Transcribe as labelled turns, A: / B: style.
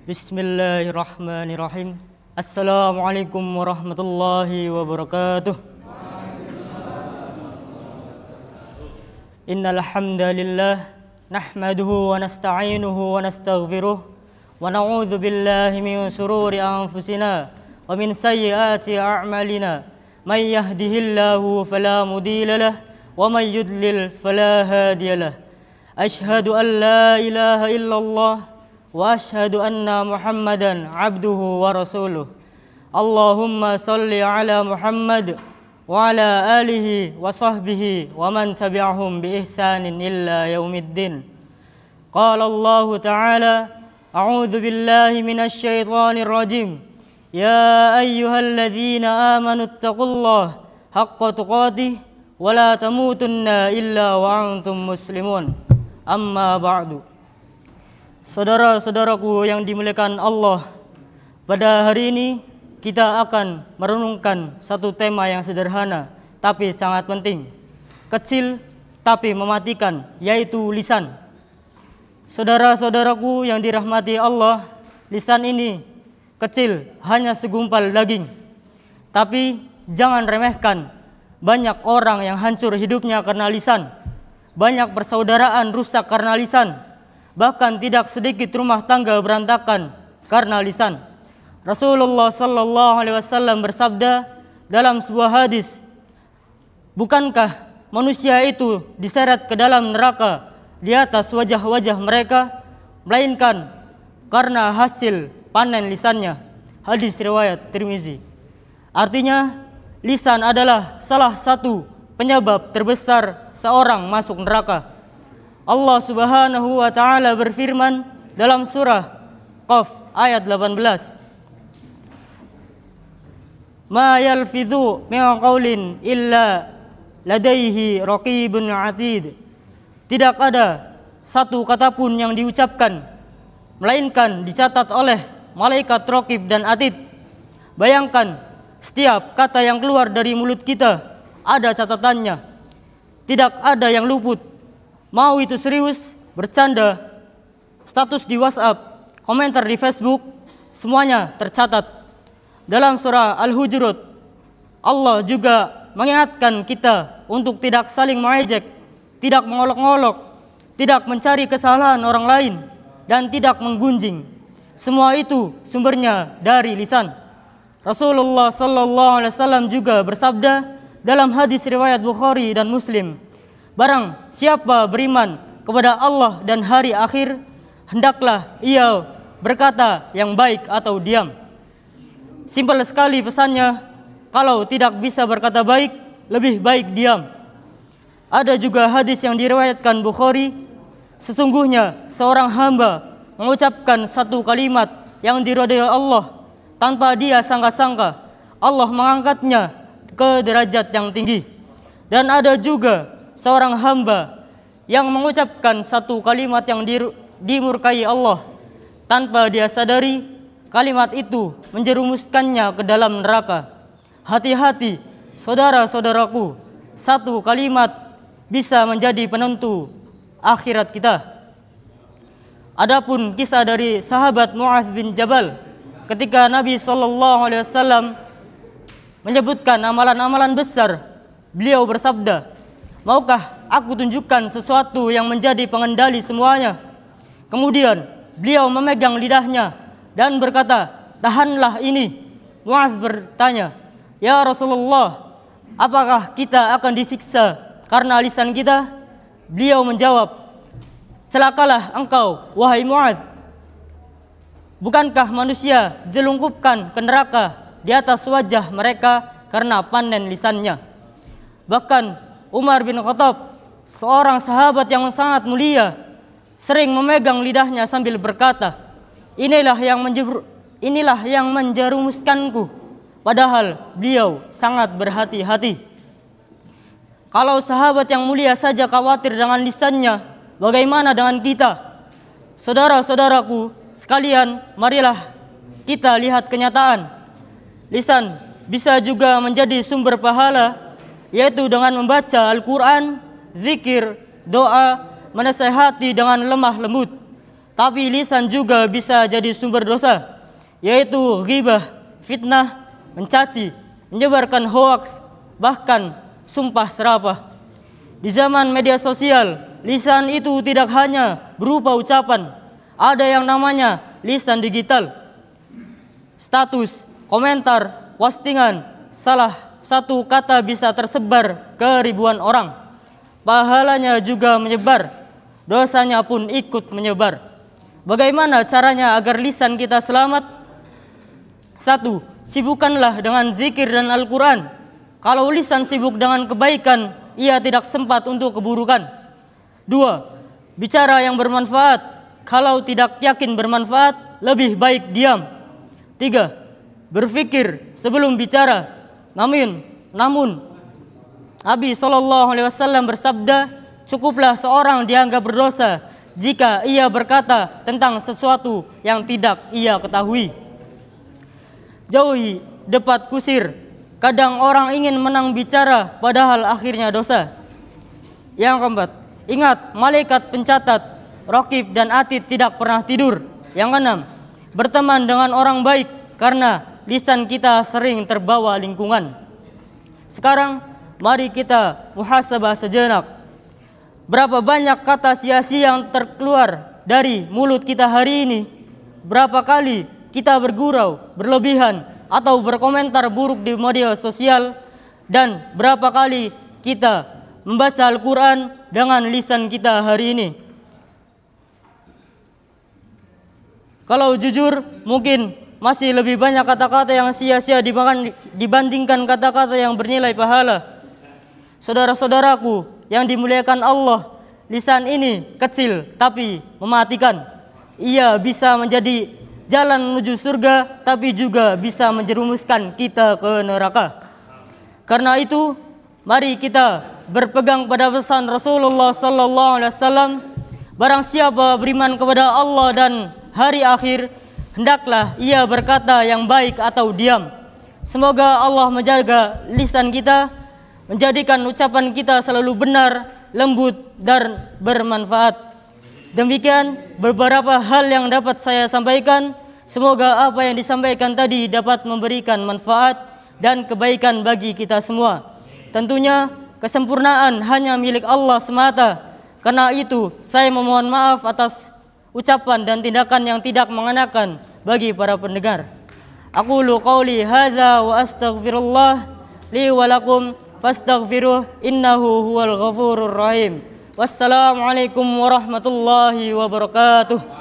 A: Bismillahirrahmanirrahim. Assalamualaikum warahmatullahi wabarakatuh. Innal hamdalillah nahmaduhu wa nasta'inuhu wa nastaghfiruh wa na'udzu billahi min shururi anfusina wa min sayyiati a'malina. May yahdihillahu fala mudilla lahu wa may yudlil fala hadiya lahu. Asyhadu an la ilaha illallah wa asyhadu anna Muhammadan abduhu wa rasuluh. Allahumma salli ala Muhammad wa ala alihi wa sahbihi wa man tabi'ahum bi ihsanin illa yaumiddin. Qala Allah ta'ala, a'udzu billahi minasy syaithanir rajim. Ya ayyuhalladzina amanu taqullaha haqqa tuqatih wa la tamutunna illa wa antum muslimun. Amma ba'du. Saudara-saudaraku yang dimuliakan Allah, pada hari ini kita akan merenungkan satu tema yang sederhana tapi sangat penting, kecil tapi mematikan, yaitu lisan. Saudara-saudaraku yang dirahmati Allah, lisan ini kecil, hanya segumpal daging. Tapi jangan remehkan, banyak orang yang hancur hidupnya karena lisan. Banyak persaudaraan rusak karena lisan. Bahkan tidak sedikit rumah tangga berantakan karena lisan. Rasulullah sallallahu alaihi wasallam bersabda dalam sebuah hadis, bukankah manusia itu diseret ke dalam neraka di atas wajah-wajah mereka, melainkan karena hasil panen lisannya. Hadis riwayat Tirmizi. Artinya, lisan adalah salah satu penyebab terbesar seorang masuk neraka. Allah Subhanahu wa taala berfirman dalam surah Qaf ayat 18. Ma yalfidhu min qaulin illa ladaihi raqibun atid. Tidak ada satu kata pun yang diucapkan melainkan dicatat oleh malaikat raqib dan atid. Bayangkan, setiap kata yang keluar dari mulut kita ada catatannya. Tidak ada yang luput. Mau itu serius, bercanda, status di WhatsApp, komentar di Facebook, semuanya tercatat. Dalam surah Al-Hujurat, Allah juga mengingatkan kita untuk tidak saling mengejek, tidak mengolok-olok, tidak mencari kesalahan orang lain, dan tidak menggunjing. Semua itu sumbernya dari lisan. Rasulullah sallallahu alaihi wasallam juga bersabda dalam hadis riwayat Bukhari dan Muslim, barang siapa beriman kepada Allah dan hari akhir, hendaklah ia berkata yang baik atau diam. Simpel sekali pesannya, kalau tidak bisa berkata baik, lebih baik diam. Ada juga hadis yang diriwayatkan Bukhari, sesungguhnya seorang hamba mengucapkan satu kalimat yang diridhai Allah, tanpa dia sangka-sangka Allah mengangkatnya ke derajat yang tinggi. Dan ada juga seorang hamba yang mengucapkan satu kalimat yang dimurkai Allah, tanpa dia sadari kalimat itu menjerumuskannya ke dalam neraka. Hati-hati saudara-saudaraku, satu kalimat bisa menjadi penentu akhirat kita. Adapun kisah dari sahabat Mu'adz bin Jabal, ketika Nabi SAW menyebutkan amalan-amalan besar, beliau bersabda, maukah aku tunjukkan sesuatu yang menjadi pengendali semuanya? Kemudian beliau memegang lidahnya dan berkata, tahanlah ini. Mu'adz bertanya, ya Rasulullah, apakah kita akan disiksa karena lisan kita? Beliau menjawab, celakalah engkau, wahai Mu'adz. Bukankah manusia dilungkupkan ke neraka di atas wajah mereka karena panen lisannya? Bahkan Umar bin Khattab, seorang sahabat yang sangat mulia, sering memegang lidahnya sambil berkata, inilah yang menjerumuskanku. Padahal beliau sangat berhati-hati. Kalau sahabat yang mulia saja khawatir dengan lisannya, bagaimana dengan kita? Saudara-saudaraku sekalian, marilah kita lihat kenyataan. Lisan bisa juga menjadi sumber pahala, yaitu dengan membaca Al-Quran, zikir, doa, menasehati dengan lemah lembut. Tapi lisan juga bisa jadi sumber dosa, yaitu ghibah, fitnah, mencaci, menyebarkan hoaks, bahkan sumpah serapah. Di zaman media sosial, lisan itu tidak hanya berupa ucapan, ada yang namanya lisan digital. Status, komentar, postingan, salah satu kata bisa tersebar ke ribuan orang. Pahalanya juga menyebar, dosanya pun ikut menyebar. Bagaimana caranya agar lisan kita selamat? 1. Sibukkanlah dengan zikir dan Al-Quran. Kalau lisan sibuk dengan kebaikan, ia tidak sempat untuk keburukan. 2. Bicara yang bermanfaat. Kalau tidak yakin bermanfaat, lebih baik diam. 3. Berfikir sebelum bicara. Namun Nabi SAW bersabda, cukuplah seorang dianggap berdosa jika ia berkata tentang sesuatu yang tidak ia ketahui. Jauhi debat kusir. Kadang orang ingin menang bicara padahal akhirnya dosa. Yang keempat, ingat malaikat pencatat, Raqib dan Atid tidak pernah tidur. Yang keenam, berteman dengan orang baik karena lisan kita sering terbawa lingkungan. Sekarang mari kita muhasabah sejenak. Berapa banyak kata sia-sia yang terkeluar dari mulut kita hari ini? Berapa kali kita bergurau, berlebihan, atau berkomentar buruk di media sosial? Dan berapa kali kita membaca Al-Quran dengan lisan kita hari ini? Kalau jujur, mungkin masih lebih banyak kata-kata yang sia-sia dibandingkan kata-kata yang bernilai pahala. Saudara-saudaraku yang dimuliakan Allah, lisan ini kecil tapi mematikan. Ia bisa menjadi jalan menuju surga, tapi juga bisa menjerumuskan kita ke neraka. Karena itu, mari kita berpegang pada pesan Rasulullah SAW. Barang siapa beriman kepada Allah dan hari akhir, hendaklah ia berkata yang baik atau diam. Semoga Allah menjaga lisan kita, menjadikan ucapan kita selalu benar, lembut, dan bermanfaat. Demikian beberapa hal yang dapat saya sampaikan. Semoga apa yang disampaikan tadi dapat memberikan manfaat dan kebaikan bagi kita semua. Tentunya kesempurnaan hanya milik Allah semata. Karena itu saya memohon maaf atas ucapan dan tindakan yang tidak mengenakan bagi para pendengar. Aqulu qauli hadza wa astaghfirullah li wa lakum fastaghfiruh innahu huwal ghafurur rahim. Wassalamualaikum warahmatullahi wabarakatuh.